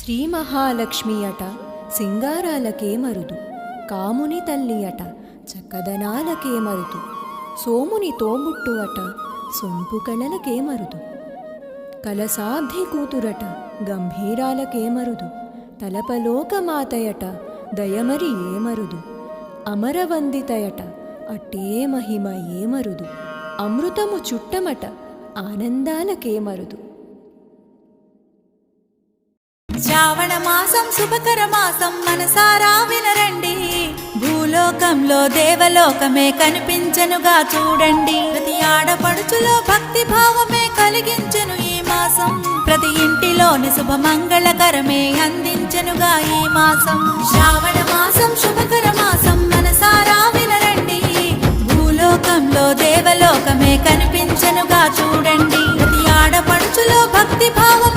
శ్రీ మహాలక్ష్మి అట సింగారాలకే మరుదు, కాముని తల్లి అట చక్కదనాలకే మరుదు, సోముని తోబుట్టు అట సొంపు కళలకే మరుదు, కలసాబ్ది కూతురట గంభీరాలకే మరుదు, తలపలోకమాతయట దయమరి ఏమరుదు, అమరవందితయట అట్టే మహిమ ఏమరుదు, అమృతము చుట్టమట ఆనందాలకే మరుదు. శ్రావణ మాసం శుభకర మాసం మనసారా వినరండి, భూలోకంలో దేవలోకమే కనిపించెనుగా చూడండి. ప్రతి ఆడపడుచులో భక్తి భావమే కలిగించెను ఈ మాసం, ప్రతి ఇంటిలోని శుభమంగళకరమే అందించెనుగా ఈ మాసం. శ్రావణ మాసం శుభకర మాసం మనసారా వినరండి, భూలోకంలో దేవలోకమే కనిపించెనుగా చూడండి. ప్రతి ఆడపడుచులో భక్తి భావం